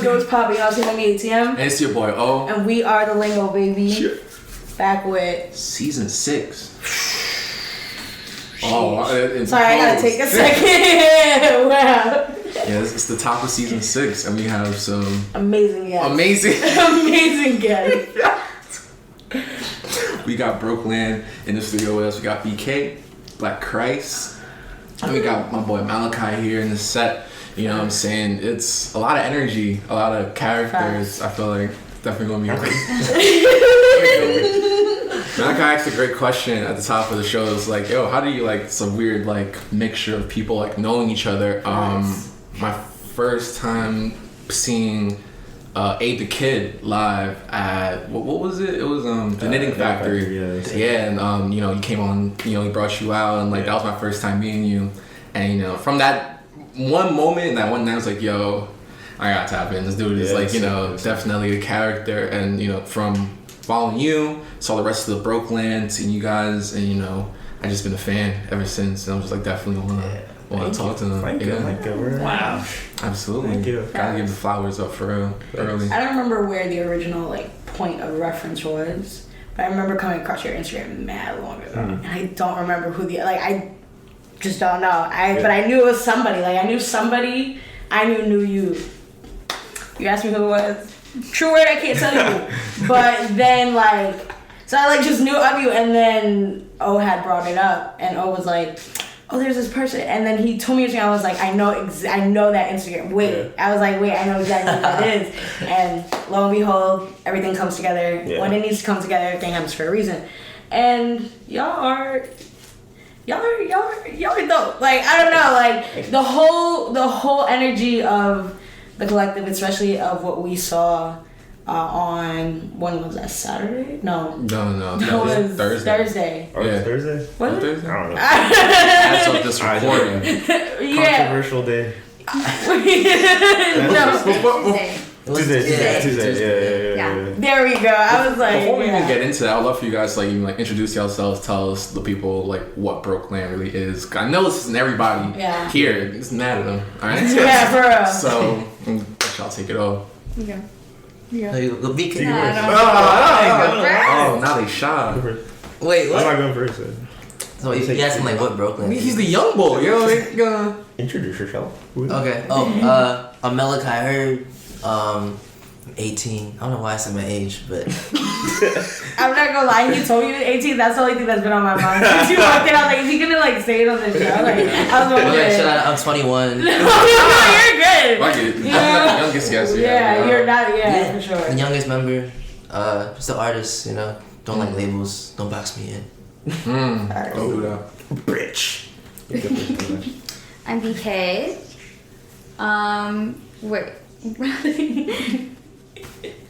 Yo, it's popping. Y'all see me ATM. And it's your boy O. And we are the Lingo, baby. Shit. Back with season 6. Oh, sorry, I gotta take a second. Wow. Yeah, it's the top of season 6, and we have some amazing guests. Amazing guests. We got Brokeland in the studio with us. We got BK, Black Christ, and we got my boy Malachi here in the set. You know what I'm saying? It's a lot of energy, a lot of characters. I feel like definitely gonna be great. Malachi asked a great question at the top of the show. It was like, yo, how do you like some weird like mixture of people like knowing each other? My first time seeing Aid the Kid live at what was it? It was the Knitting Factory. And you know, you came on, you know, he brought you out, and like that was my first time meeting you. And you know, from that one moment, that one night, I was like, yo, I gotta tap in. This dude is like, you know, definitely a character. And you know, from following you, saw the rest of the Brokeland, seeing you guys, and you know, I just been a fan ever since. And I was just like, definitely want to talk to them. Thank you. Wow. Absolutely. Thank you. Gotta give the flowers up for real. Early. I don't remember where the original like point of reference was, but I remember coming across your Instagram mad long ago, and I don't remember who I just don't know. But I knew it was somebody. Like I knew somebody. I knew you. You asked me who it was. True word, I can't tell you. But then like, so I like just knew of you, and then O had brought it up, and O was like, oh, there's this person, and then he told me his name. I was like, I know that Instagram. Wait, I was like, wait, I know exactly what that is. And lo and behold, everything comes together. Yeah. When it needs to come together, everything happens for a reason. And y'all are dope. Like I don't know, like the whole energy of the collective, especially of what we saw on, when was that, Saturday? No. That was Thursday. Oh, yeah. Thursday? What? Thursday? I don't know. As of this recording. Controversial day. Tuesday. Yeah. There we go. I was like, before we even get into that, I'd love for you guys to like even like introduce yourselves, tell us the people like what Brokeland really is. I know this isn't everybody here. It's mad at them. All right. Yeah, for real. So y'all take it off. Yeah. Go BK. Now they shy. Wait, what? I'm not going first. So you asking like what Brokeland? He's the young boy, yo. Introduce yourself. Okay. I'm Malachi. I heard 18. I don't know why I said my age, but I'm not gonna lie, he told me he was 18. That's the only thing that's been on my mind. Since you walked in, I was like, is he gonna like say it on the show? Like, I was wondering. I'm 21. No, you're good. Like it. Yeah. Youngest guest. Yeah, you're not. Yeah, for sure. The youngest member. Just an artist. You know, don't like labels. Don't box me in. Don't do that. Rich. I'm BK. Wait.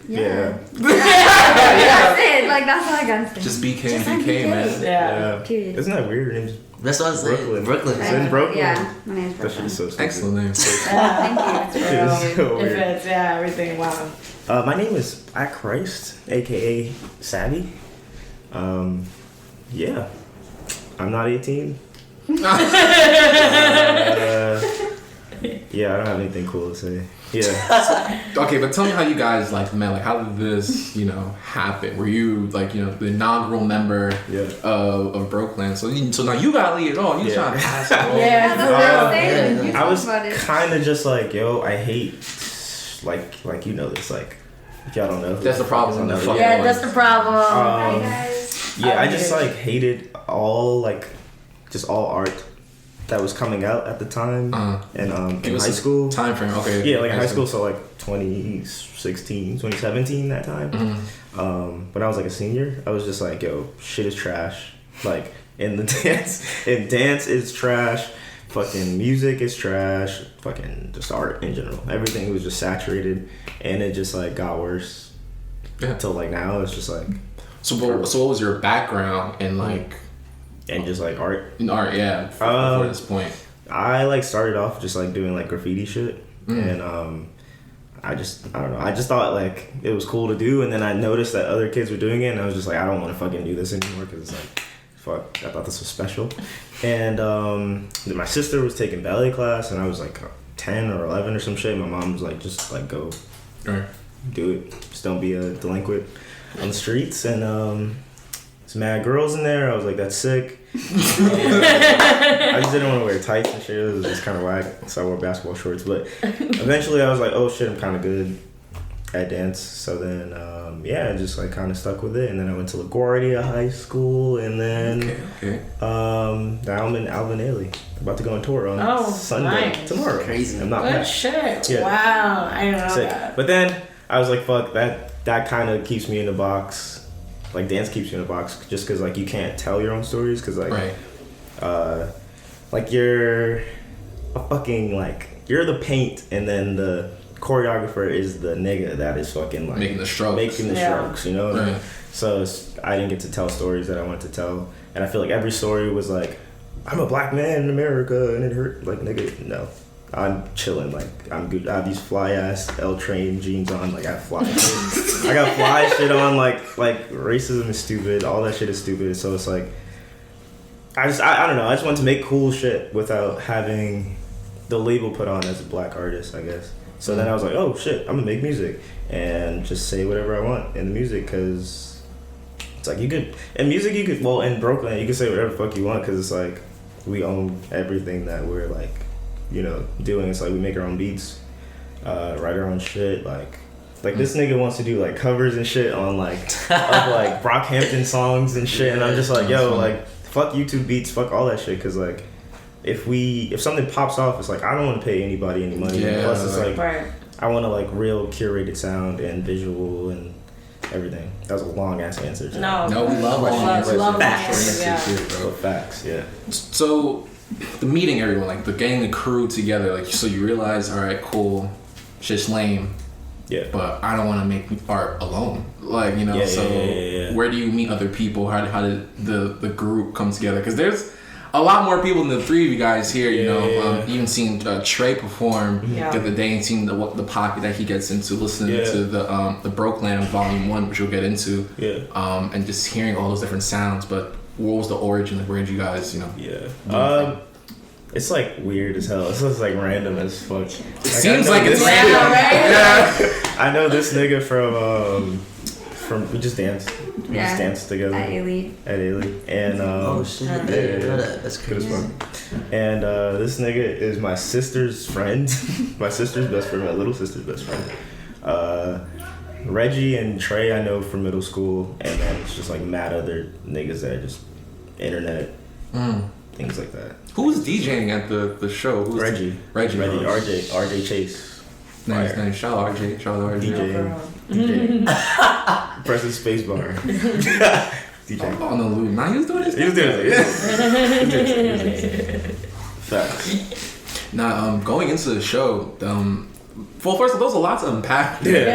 Yeah. That's it. Like that's all I gotta say. Just BK, man. Yeah. Period. Isn't that weird? Name's That's what I was saying. Brooklyn. It's in Brokeland. Yeah, my name's Brokeland. That shit is so stupid. Excellent name. Thank you. It's so weird. If it's everything. Wow. My name is Black Christ, aka Savvy. Yeah. I'm not 18. Yeah, I don't have anything cool to say. Yeah. Okay, but tell me how you guys like met. Like, how did this, you know, happen? Were you like, you know, the inaugural member of Brokeland? So now you got to lead it on. You trying to pass it on? Yeah. I was kind of just like, yo, I hate like you know this, like if y'all don't know. That's the problem. Yeah, that's the problem. Hi guys. Yeah, I just like hated all art that was coming out at the time, and in high school. Time frame, okay. Yeah, like high school, so like 2016, 2017, that time. When I was like a senior, I was just like, yo, shit is trash. Like, in dance is trash. Fucking music is trash. Fucking just art in general. Everything was just saturated, and it just like got worse. Yeah. Until like now, it's just like. So what was your background in like? And just like art. In art, yeah. Before this point. I like started off just like doing like graffiti shit, and I don't know. I just thought like it was cool to do, and then I noticed that other kids were doing it, and I was just like, I don't want to fucking do this anymore because it's like, fuck, I thought this was special. And then my sister was taking ballet class, and I was like 10 or 11 or some shit. My mom was like, just like go Right. Do it. Just don't be a delinquent on the streets. And there's mad girls in there. I was like, that's sick. I just didn't want to wear tights and shit. It was just kind of whack. So I wore basketball shorts. But eventually I was like, oh shit, I'm kind of good at dance. So then, I just like kind of stuck with it. And then I went to LaGuardia High School. And then now I'm in Alvin Ailey. About to go on tour on Sunday. Nice. Tomorrow. Crazy. I'm not Good back. shit. Yeah. Wow. I didn't know Sick. that. But then I was like, fuck, that kind of keeps me in the box. Like dance keeps you in the box just because like you can't tell your own stories because like like you're a fucking like you're the paint and then the choreographer is the nigga that is fucking like making the strokes, you know. Right. So I didn't get to tell stories that I wanted to tell, and I feel like every story was like, I'm a black man in America and it hurt. Like nigga, no. I'm chilling, like I'm good. I have these fly ass L Train jeans on, like I have fly. I got fly shit on, like racism is stupid. All that shit is stupid. So it's like, I don't know. I just want to make cool shit without having the label put on as a black artist, I guess. So then I was like, oh shit, I'm gonna make music and just say whatever I want in the music, cause it's like you could in music in Brokeland you can say whatever the fuck you want, cause it's like we own everything that we're like. You know, doing it's like we make our own beats, write our own shit. Like this nigga wants to do like covers and shit on like of like Brockhampton songs and shit, and I'm just like, yo, like fuck YouTube beats, fuck all that shit, cause like if something pops off, it's like I don't want to pay anybody any money. Yeah, plus it's like Right. I want to like real curated sound and visual and everything. That was a long ass answer. No, we love facts. Facts, yeah. So the meeting everyone, like the getting the crew together, like so you realize, all right, cool, shit's lame. Yeah. But I don't want to make art alone. Like, you know, where do you meet other people? How did the group come together? Because there's a lot more people than the three of you guys here, you know. Even seeing Trey perform the other day and seeing the pocket that he gets into, listening to the Brokeland Volume 1, which we'll get into. Yeah. And just hearing all those different sounds. But what was the origin? Like, where did you guys, you know? Yeah. It's like weird as hell. It's just like random as fuck. It seems like it's random, right? Yeah. I know this nigga from we just danced. We just danced together at Ailey. And oh shit! That's good as crazy. fuck. And this nigga is my sister's friend, my sister's best friend, my little sister's best friend. Reggie and Trey I know from middle school, and then it's just like mad other niggas that are just internet things like that. Who was DJing at the show? Who was Reggie, RJ Chase. Nice. Shout out RJ. DJ. Pressing spacebar. DJ. On the loop. Nah, he was doing his He was doing it. Facts. Now, going into the show, well, first of all, there was a lot to unpack. It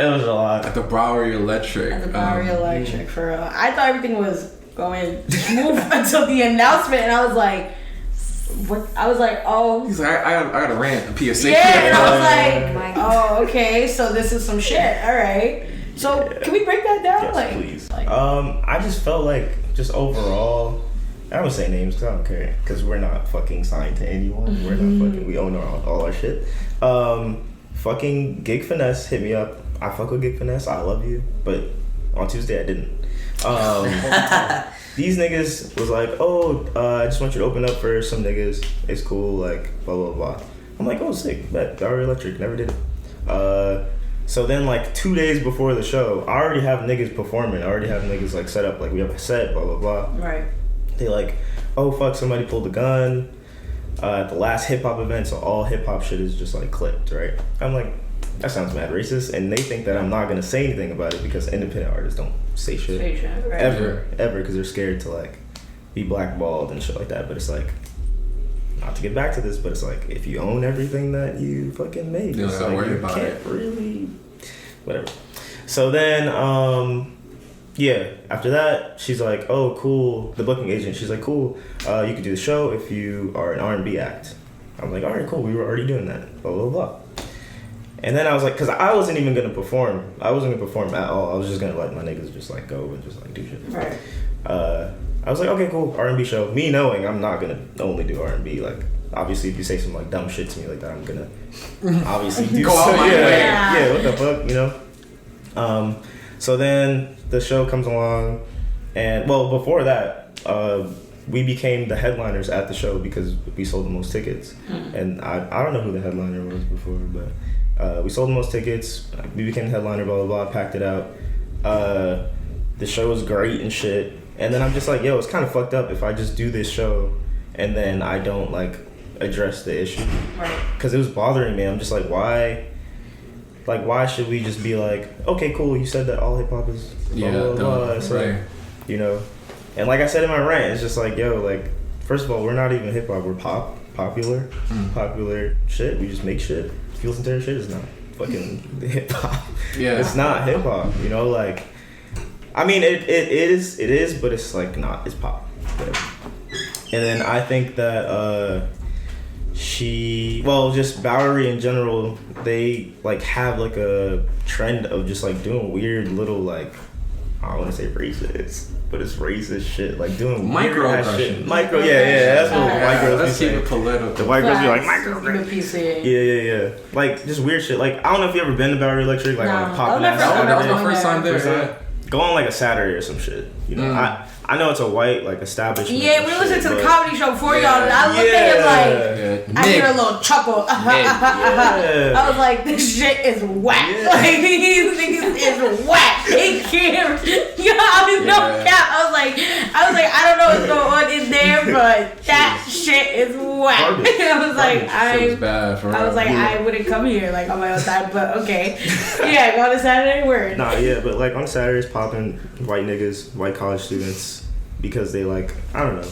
was a lot. At the Bowery Electric. At the Bowery Electric, for real. I thought everything was going smooth until the announcement, and I was like, what? I was like, oh. He's like, I got a rant, a PSA. Yeah, and I was my like, oh, okay, so this is some shit. All right. So can we break that down? Yes, please. I just felt like, just overall, I don't say names because I don't care, because we're not fucking signed to anyone. We're not fucking, we own all our shit. Fucking Gig Finesse hit me up. I fuck with Gig Finesse. I love you. But on Tuesday, I didn't. These niggas was like, I just want you to open up for some niggas. It's cool, like, blah, blah, blah. I'm like, oh, sick. Bet. Bowery Electric. Never did it. So then, like, 2 days before the show, I already have niggas performing. I already have niggas, like, set up. Like, we have a set, blah, blah, blah. Right. They like, oh, fuck, somebody pulled a gun at the last hip-hop event, so all hip-hop shit is just, like, clipped, right? I'm like, that sounds mad racist. And they think that I'm not going to say anything about it because independent artists don't say shit. Right. Ever, because they're scared to, like, be blackballed and shit like that. But it's like, not to get back to this, but it's like, if you own everything that you fucking made, you it's don't like, worry you about can't it. really, whatever. So then, after that, she's like, oh, cool, the booking agent, she's like, cool, you could do the show if you are an R&B act. I'm like, all right, cool, we were already doing that, blah, blah, blah. And then I was like, because I wasn't even going to perform. I wasn't going to perform at all. I was just going to let my niggas just, like, go and just, like, do shit. Right. I was like, okay, cool, R&B show. Me knowing I'm not going to only do R&B. Like, obviously if you say some like dumb shit to me like that, I'm gonna obviously do Go so. out my way. Yeah, what the fuck, you know? So then the show comes along, and well, before that, we became the headliners at the show because we sold the most tickets. And I don't know who the headliner was before, but we sold the most tickets. We became the headliner, blah, blah, blah, packed it out. The show was great and shit. And then I'm just like, yo, it's kind of fucked up if I just do this show and then I don't, like, address the issue. Right. Because it was bothering me. I'm just like, why? Like, why should we just be like, okay, cool, you said that all hip-hop is blah, blah, blah. It's right. like, you know? And like I said in my rant, it's just like, yo, like, first of all, we're not even hip-hop. We're popular shit. We just make shit. If you listen to our shit, it's not fucking hip-hop. Yeah. It's not hip-hop, you know? Like, I mean, it is, but it's like not, it's pop. And then I think that just Bowery in general, they like have like a trend of just like doing weird little like, I don't want to say racist, but it's racist shit, like doing micro weird ass shit. Micro, yeah, that's what white girls Let's be keep saying. it political. The white girls be like micro. PC. Yeah. Like just weird shit. Like I don't know if you ever been to Bowery Electric, like on popping ass. That was my first time there. Yeah. Go on like a Saturday or some shit. You know, I know it's a white like establishment. Yeah, we listened to the comedy show before Yeah. y'all. I looked at him like, I hear a little chuckle. I was like, this shit is whack. Like these niggas is whack. They can't. I was no cap. I was like, I don't know what's going on in there, but that shit is whack. I was like, I wouldn't come here like on my own time, but okay. Yeah, go on a Saturday. Word. Nah, yeah, but like on Saturdays popping white niggas, white college students, because they like, I don't know,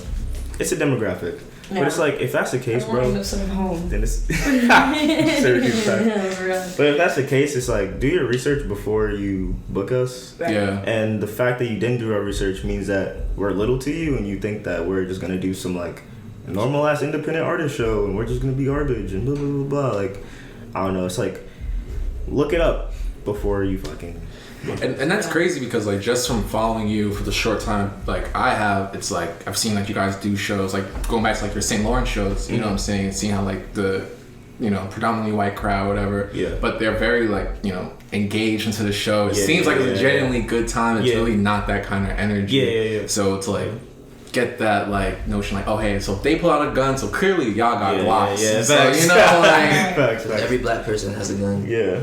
it's a demographic. Yeah. But it's like, if that's the case, bro, then it's But if that's the case, it's like, do your research before you book us. Yeah. And the fact that you didn't do our research means that we're little to you, and you think that we're just gonna do some like normal ass independent artist show, and we're just gonna be garbage and blah blah blah blah. Like, I don't know. It's like, look it up before you fucking. And that's crazy because like just from following you for the short time like I have, it's like I've seen like you guys do shows like going back to like your St. Lawrence shows, you know what I'm saying, seeing how like the, you know, predominantly white crowd, whatever. Yeah. But they're very like, you know, engaged into the show. It seems like a genuinely good time. It's really not that kind of energy. Yeah. So to like get that like notion like, oh hey, so if they pull out a gun, so clearly y'all got blocks. Yeah. So you know like facts. Every black person has a gun. Yeah.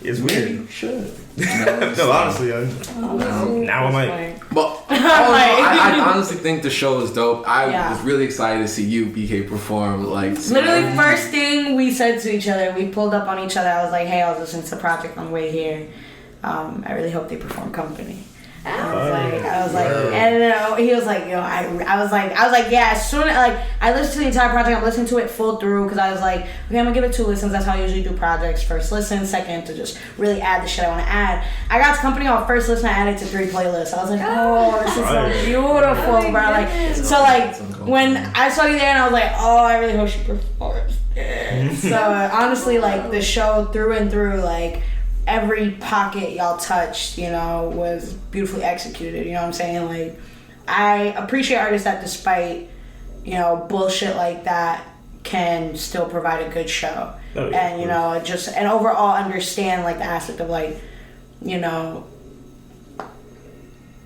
It's weird. You should. No, honestly, now I might. But I honestly think the show is dope. I was really excited to see you, BK, perform. Like literally, first thing we said to each other, we pulled up on each other. I was like, "Hey, I was listening to the project on the way here. I really hope they perform Company." I was like, and he was like, yo, I was like, yeah. As soon as like I listened to the entire project, I'm listening to it full through because I was like, okay, I'm gonna give it 2 listens. That's how I usually do projects. First listen, second to just really add the shit I want to add. I got to Company on first listen. I added to 3 playlists. I was like, oh, this is so beautiful, bro. Like, so like when I saw you there, and I was like, oh, I really hope she performs. So honestly, like the show through and through, like. Every pocket y'all touched, you know, was beautifully executed. You know what I'm saying? Like, I appreciate artists that despite, you know, bullshit like that can still provide a good show. And, you know, just, and overall understand, like, the aspect of, like, you know,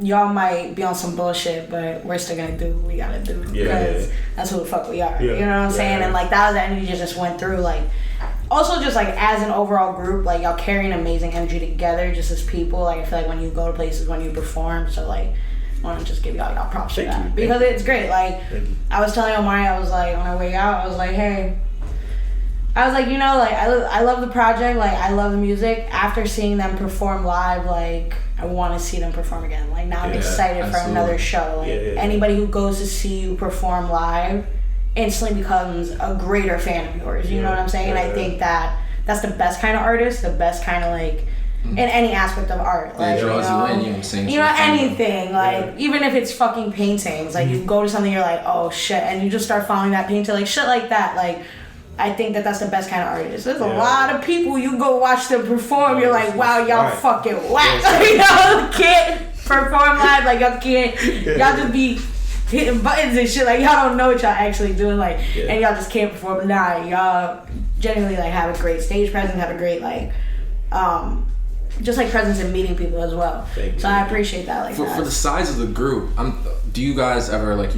y'all might be on some bullshit, but we're still gonna do what we gotta do. Because that's who the fuck we are. You know what I'm saying? And, like, that was the energy just went through, like, also, just like as an overall group, like y'all carry an amazing energy together, just as people. Like I feel like when you go to places, when you perform, so like I want to just give y'all props for that because it's great. Like I was telling Omari, I was like on our way out, I was like, hey, I was like, you know, like I love the project, like I love the music. After seeing them perform live, like I want to see them perform again. Like now I'm excited for another show. Like anybody who goes to see you perform live instantly becomes a greater fan of yours. You know what I'm saying? And I think that that's the best kind of artist, the best kind of like in any aspect of art. Like, it draws you in, you know what I'm saying? You know, anything. Like even if it's fucking paintings, like you go to something, you're like, oh shit, and you just start following that painter, like shit like that. Like I think that that's the best kind of artist. There's a lot of people you go watch them perform, you're like, wow, y'all fucking whack. Y'all can't perform live, like y'all can't, y'all just be hitting buttons and shit. Like y'all don't know what y'all actually doing. Like, and y'all just can't perform. But nah, y'all genuinely like have a great stage presence, have a great like, just like presence in meeting people as well. So I appreciate that. Like for the size of the group, do you guys ever like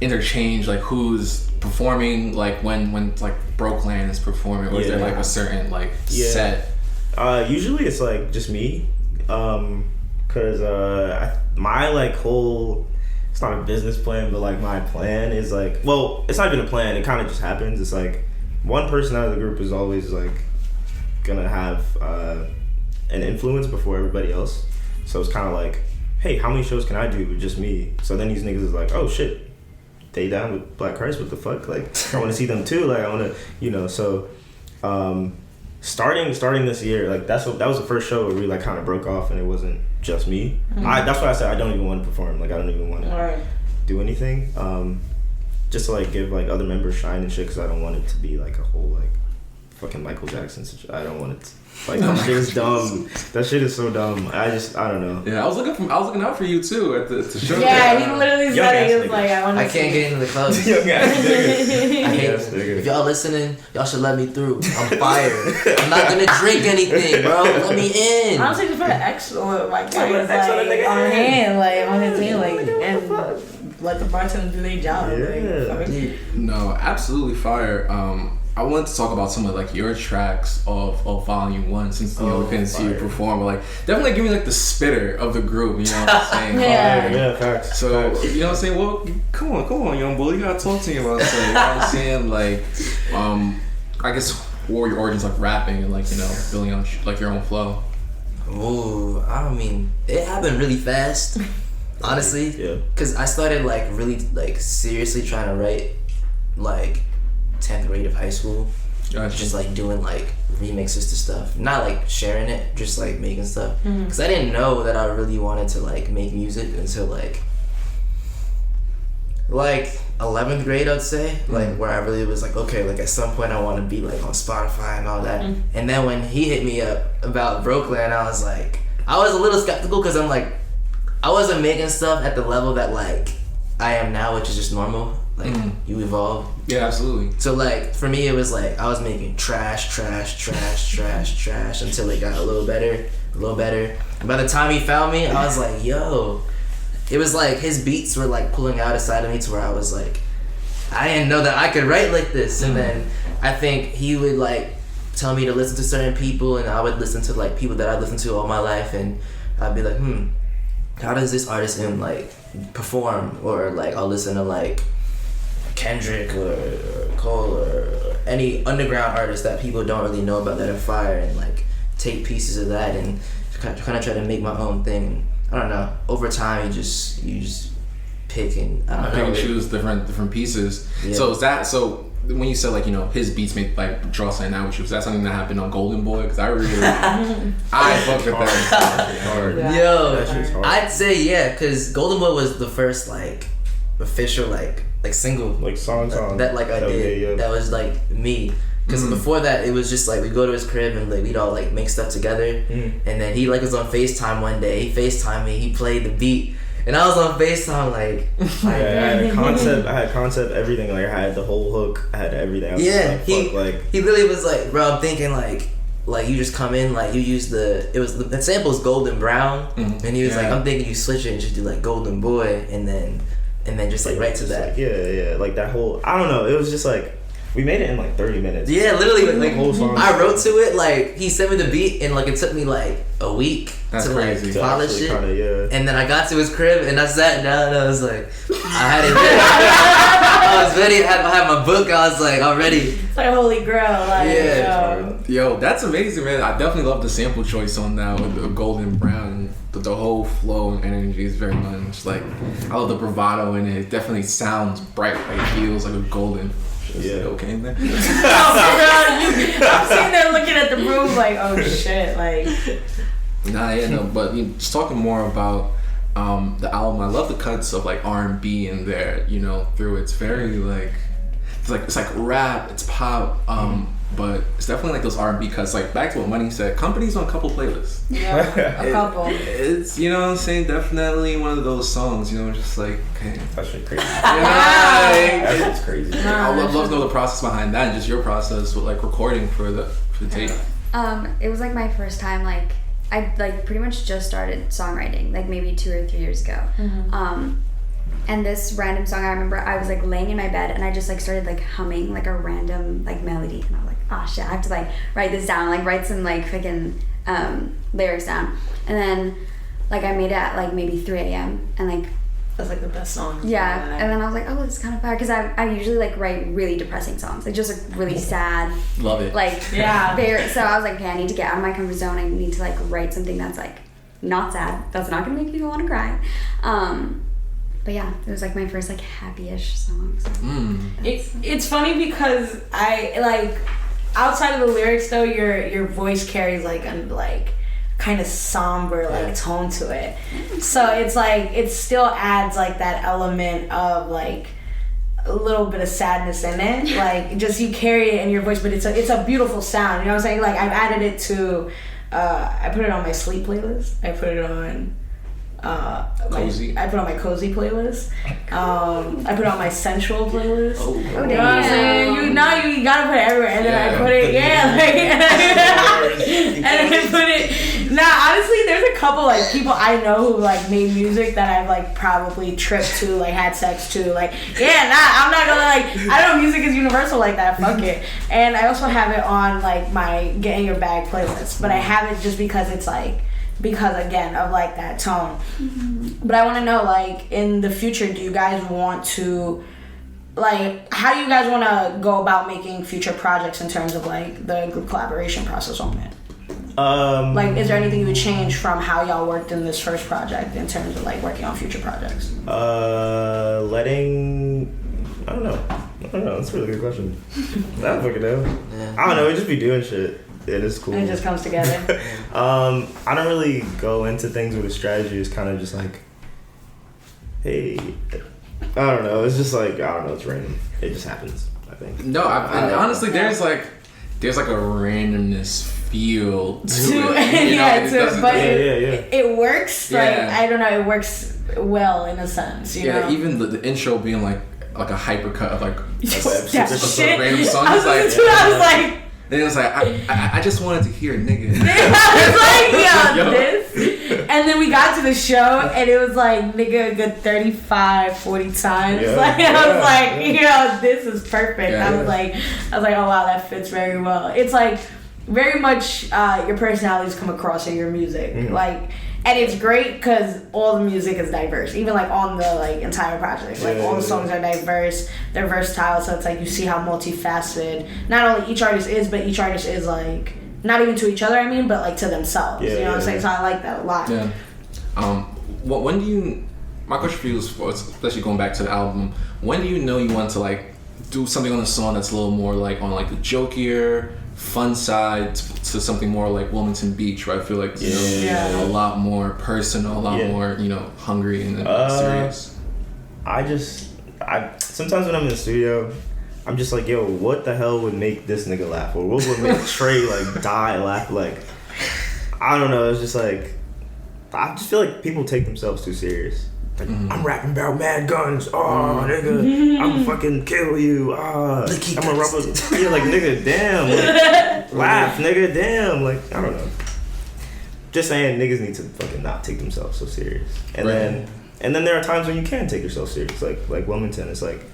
interchange like who's performing like when like Brokeland is performing, or is there like a certain like set? Usually it's like just me, cause my like whole, it's not a business plan, but like my plan is like, well, it's not even a plan, it kind of just happens. It's like one person out of the group is always like gonna have an influence before everybody else. So it's kind of like, hey, how many shows can I do with just me? So then these niggas is like, oh shit, they down with Black Christ, what the fuck? Like, I want to see them too. Like, I want to, so starting this year, like that was the first show where we like kind of broke off and it wasn't just me. That's why I said I don't even want to perform. Like, I don't even want to do anything. Just to like give like other members shine and shit, because I don't want it to be like a whole like fucking Michael Jackson situation. I don't want it to, like, that shit is dumb. That shit is so dumb. I don't know. Yeah, I was looking out for you too at the show. Yeah, he literally said it. He was like, I can't get into the club. If y'all listening, y'all should let me through. I'm fired. I'm not gonna drink anything, bro. Let me in. Honestly, just put an X on my guy, like on hand, like on his hand, like, and let the bartender do their job. Yeah. Like, No, absolutely fire. I wanted to talk about some of like your tracks of Volume 1, since we couldn't see you perform, but like definitely give me like the spitter of the group, you know what I'm saying? Yeah, facts. So you know what I'm saying? Well, come on, young boy, you gotta talk to me about this. Like, you know what I'm saying? Like, I guess what were your origins like rapping and like building on like your own flow? Oh, I mean, it happened really fast, honestly. Yeah. Cause I started like really like seriously trying to write like 10th grade of high school. Gotcha. Just like doing like remixes to stuff, not like sharing it, just like making stuff. Because I didn't know that I really wanted to like make music until like 11th grade, I'd say. Like where I really was like, okay, like at some point I want to be like on Spotify and all that. And then when he hit me up about Brokeland, I was a little skeptical, because I'm like, I wasn't making stuff at the level that like I am now, which is just normal. Like, you evolve. Yeah, absolutely. So, like, for me, it was like, I was making trash until it got a little better. And by the time he found me, I was like, yo. It was like, his beats were like pulling out inside of me to where I was like, I didn't know that I could write like this. And then I think he would like tell me to listen to certain people, and I would listen to like people that I'd listened to all my life, and I'd be like, how does this artist like perform? Or like, I'll listen to like Kendrick or Cole or any underground artist that people don't really know about that are fire, and like take pieces of that and kind of try to make my own thing. I don't know. Over time, you just pick and I don't know. Pick and choose different pieces. Yeah. So when you said like his beats made like draw something out with you, was that something that happened on Golden Boy? Because I really I fucked with that hard. Yo, I'd say because Golden Boy was the first like official like single like song that like I did that was like me, because before that it was just like we'd go to his crib and like we'd all like make stuff together, and then he like was on FaceTime one day, he FaceTimed me, he played the beat, and I was on FaceTime like I had concept everything, like I had the whole hook, I had everything. I was he literally was like, bro, I'm thinking like you just come in, like you use the sample's Golden Brown, and he was like, I'm thinking you switch it and just do like Golden Boy, and then just like right to that. Like, like that whole, I don't know, it was just like, we made it in like 30 minutes. Yeah, literally, like whole song. I wrote to it, like he sent me the beat, and like it took me like a week to crazy. like polish it. Kinda, and then I got to his crib and I sat down and I was like, I had it ready. I was ready. I had my book. I was like, I'm ready. it's like a holy grail. Like, Yo, that's amazing, man. I definitely love the sample choice on that with the Golden Brown. The whole flow and energy is very much like, I love the bravado in it. It definitely sounds bright. Like it feels like a golden. Okay in there. I'm sitting there looking at the room like, oh shit, like. But just talking more about the album. I love the cuts of like R&B in there. Through it's very like, it's like rap, it's pop. but it's definitely like those R&B cuts. Like back to what Money said, Company's on a couple playlists. Yeah, a couple. It's, you know what I'm saying, definitely one of those songs, you know, just like, okay. That shit crazy. Yeah, That's crazy. I would love to know the process behind that and just your process with like recording for the tape. It was like my first time, like I like pretty much just started songwriting like maybe 2 or 3 years ago. And this random song, I remember I was like laying in my bed and I just like started like humming like a random like melody, and I was like, oh shit, I have to like write this down, like write some like freaking lyrics down. And then like I made it at like maybe 3 a.m. and like That's like the best song. yeah, and then I was like, oh, this is kind of fire, because I usually like write really depressing songs, like just like really sad, Love it. like Yeah. very. So I was like, okay, I need to get out of my comfort zone. I need to like write something that's like not sad, that's not gonna make people want to cry. But yeah, it was like my first like happy-ish song. So It's funny because I like outside of the lyrics though, your voice carries like a kind of somber like tone to it. So it's like it still adds like that element of like a little bit of sadness in it. Like just you carry it in your voice, but it's a beautiful sound. You know what I'm saying? Like I've added it to I put it on my sleep playlist. I put it on Cozy. I put on my cozy playlist. I put on my sensual playlist. oh You know what I'm damn. saying? You gotta put it everywhere. And then I put it, and then I put it. Nah, honestly, there's a couple like people I know who like made music that I've like probably tripped to, like had sex to, like I'm not gonna like. I know music is universal like that. Fuck it. And I also have it on like my Get in Your Bag playlist, but I have it just because it's like. Because again of like that tone. But I want to know, like, in the future, do you guys want to, like, how do you guys want to go about making future projects in terms of like the group collaboration process on it? Like, is there anything you would change from how y'all worked in this first project in terms of like working on future projects? I don't know. That's a really good question. I don't fucking know. Yeah. I don't know. We just be doing shit. It is cool. And it just comes together. I don't really go into things with a strategy. It's kind of just like, hey, I don't know. It's just like, I don't know. It's random. It just happens, I think. No, and honestly, there's like a randomness feel to it. You know, it works. Yeah. Like, I don't know, it works well in a sense. You know? Even the intro being like a hypercut of like That just shit. a random song. I was It's listening to it, I was like. And it was like, I just wanted to hear nigga. I was like, this. And then we got to the show, and it was like, nigga, a good 35, 40 times. This is perfect. Yeah, I was like, oh wow, that fits very well. It's like very much your personalities come across in your music, like. And it's great because all the music is diverse, even like on the like entire project. Like all the songs are diverse, they're versatile. So it's like you see how multifaceted not only each artist is, but each artist is like not even to each other. I mean, but like to themselves. You know what I'm saying? So I like that a lot. Yeah. When do you? My question for you is, especially going back to the album, when do you know you want to like do something on a song that's a little more like on like the jokier, fun side to something more like Wilmington Beach, where I feel like a lot more personal, a lot more hungry and serious. I sometimes when I'm in the studio, I'm just like, yo, what the hell would make this nigga laugh, or what would make Trey like die laugh? Like, I don't know. It's just like I just feel like people take themselves too serious. Like, I'm rapping about mad guns. Oh, nigga, I'm fucking kill you. I'm a rubber. Yeah, like, nigga, damn. Like, laugh, nigga, damn. Like, I don't know. Just saying, niggas need to fucking not take themselves so serious. And then there are times when you can take yourself serious. Like Wilmington, it's like,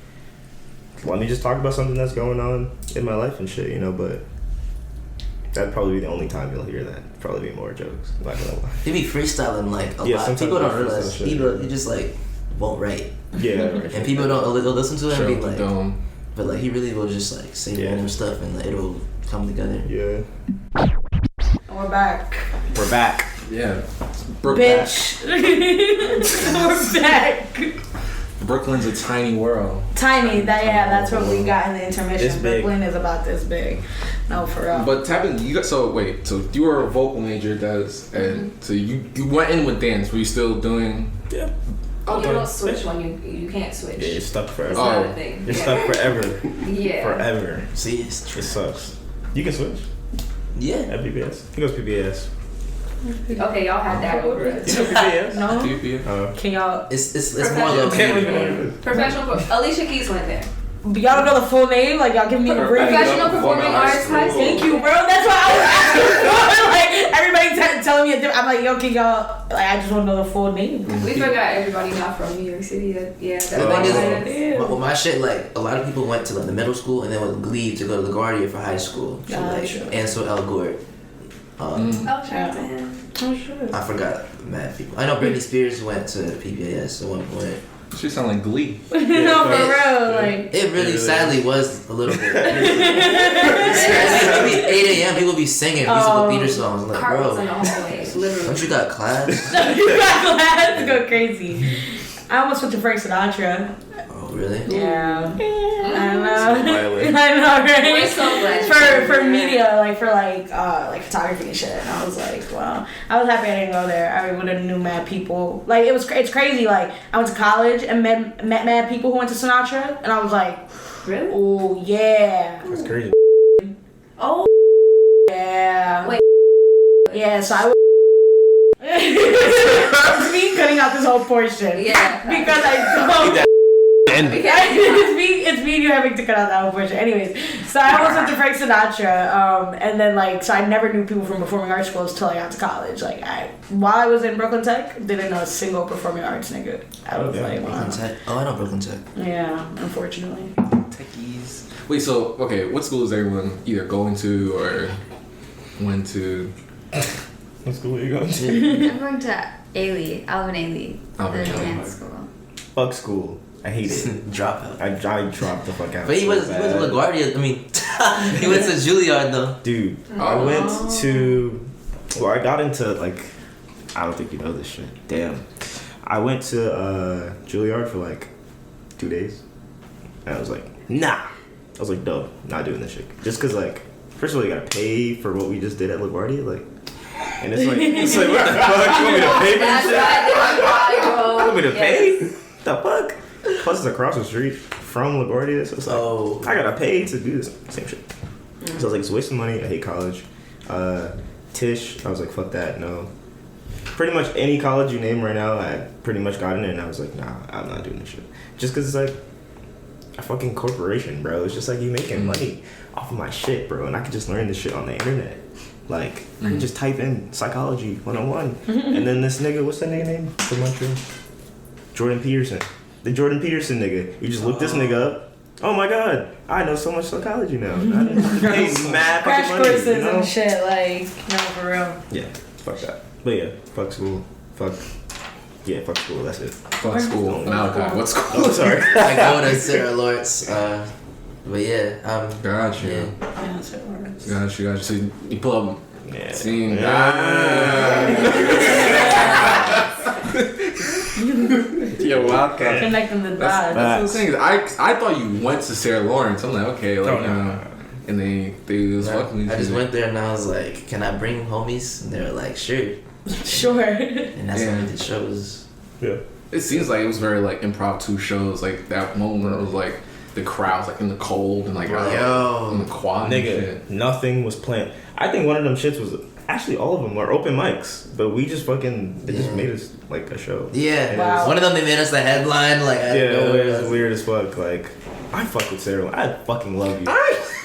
let me just talk about something that's going on in my life and shit, but that'd probably be the only time you'll hear that. Probably be more jokes. I'm not gonna lie. He be freestyling like a lot. Sometimes People don't he freestyle realize shit. he just like won't write. Yeah, right. And people don't they'll listen to him and be like, Dome. but like he really will just like say random stuff and like, it'll come together. Yeah. We're back. We're back. Yeah. Bitch. We're back. Brooklyn's a tiny world. Tiny, that's what we got in the This intermission. big. Brooklyn is about this big. No, for real. But tapping, so you were a vocal major, and so you went in with dance. Were you still doing? Yeah. Oh, you don't switch when you can't switch. Yeah, you're stuck forever. It's not a thing. You're stuck forever. Yeah. Forever. See, it's It true. sucks. You can switch Yeah. at PBS. He goes PBS. Okay, y'all had that over us. You go PBS? No? Can y'all? It's more low key. Professional. Alicia Keys went there. Y'all don't know the full name? Like y'all give me the brief. Professional Performing Arts High School. Thank you, bro. That's why I was asking for. Like everybody telling me a different. I'm like, yo, can y'all? Like I just want to know the full name. We forgot everybody not from New York City. Yeah. The thing is, my shit, like, a lot of people went to like the middle school and then would leave to go to LaGuardia for high school. So, like, Ansel Elgort. Oh, shout out to him. Oh, sure. I forgot mad people. I know Britney Spears went to PBS at one point. She sound like Glee. No, for real. Like It really sadly was a little bit. It would be 8 a.m. People would be singing musical theater songs. I'm like, Cartwheels bro, in the hallways, literally. don't you got class? you got glad to go crazy. I almost went to Frank Sinatra. Oh, really? Yeah. I know. Violent. I know, right? We're so glad. For media, like for like photography and shit. And I was like, wow. I was happy I didn't go there. I would have knew mad people. Like it's crazy. Like I went to college and met mad people who went to Sinatra, and I was like, Really? oh yeah. That's crazy. Oh. Yeah. Wait. Yeah. So I. It's me cutting out this whole portion. Yeah. Because I don't. It's me and you having to cut out that whole portion. Anyways, so I almost went to Frank Sinatra, and then so I never knew people from performing arts schools till I got to college. Like while I was in Brookland Tech, didn't know a single performing arts nigga. I was like, wow. Brooklyn Tech. Oh, I know Brooklyn Tech. Yeah, unfortunately. Techies. Wait, so okay, what school is everyone either going to or went to? What school are you going to? I'm going to Alvin Ailey, Alvin the Ailey. dance school. Fuck school. I hate it. Dropout. I dropped the fuck out. But he so went to bad. LaGuardia. I mean, he went to Juilliard though. Dude, I went to. Well, I got into like. I don't think you know this shit. Damn. I went to Juilliard for like 2 days, and I was like, nah. I was like, no, not doing this shit. Just cause like, first of all, you gotta pay for what we just did at LaGuardia, like. And it's like what the fuck? You want me to pay for this shit? You want me to pay? The fuck? Plus, it's across the street from LaGuardia, so it's like, I gotta pay to do this same shit. So I was like, it's a waste of money. I hate college. Tisch, I was like, fuck that, no. Pretty much any college you name right now, I pretty much got in it, and I was like, nah, I'm not doing this shit. Just because it's like a fucking corporation, bro. It's just like you making money off of my shit, bro, and I could just learn this shit on the internet. Like, I can just type in psychology 101, and then this nigga, what's that nigga name from Montreal? Jordan Peterson. The Jordan Peterson nigga. You just look this nigga up. Oh my god, I know so much psychology now. I didn't pay mad Crash fucking money, courses you know? and shit. Like no, for real. Yeah, fuck that. But yeah, fuck school. Fuck school, that's it. Fuck school. Malachi, what school? Oh, sorry. I go to Sarah Lawrence. But yeah, Gotcha. yeah. Yeah, that's what it was. Gotcha. So you pull up. Yeah. Seeing. Yeah, Wildcat. Connecting the dots. That's what I'm saying. I thought you went to Sarah Lawrence. I'm like, okay, like, and they was fucking with I just you. went there and I was like, can I bring homies? And they were like, sure. Sure. And that's when we did shows. Yeah. It seems like it was very like impromptu shows. Like that moment, it was like the crowds like in the cold and like in the quad. And Nigga, shit. nothing was planned. I think one of them shits was actually all of them were open mics, but we just fucking they just made us like a show. Yeah. Wow. One of them, they made us the headline. Like, out of Yeah, nowhere. it was weird as fuck. Like, I fuck with Sarah. I fucking love you.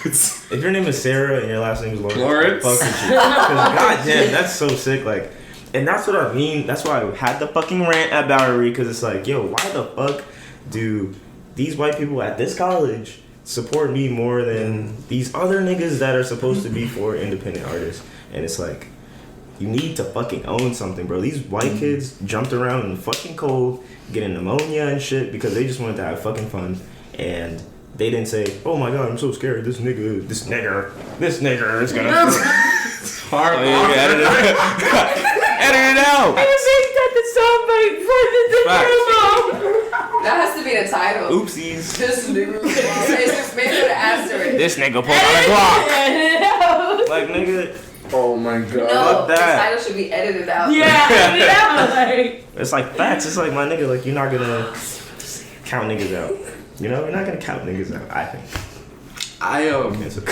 If your name is Sarah and your last name is Lawrence, fuck with you. 'Cause goddamn, that's so sick. Like, and that's what I mean. That's why I had the fucking rant at Bowery, because it's like, yo, why the fuck do these white people at this college support me more than these other niggas that are supposed to be for independent artists? And it's like, you need to fucking own something, bro. These white kids jumped around in the fucking cold, getting pneumonia and shit because they just wanted to have fucking fun. And they didn't say, oh my god, I'm so scared. This nigger is gonna... Hard. edit it out. I make that the soundbite for the promo. That has to be the title. Oopsies. This nigga. Maybe with an asterisk. This nigga pulled out a Glock. Like, nigga... Oh my god. No, Fuck the that. title should be edited out. Yeah, like It's like facts. It's like, my nigga, like, you're not gonna count niggas out. You know? You're not gonna count niggas out, I think. I Cancel.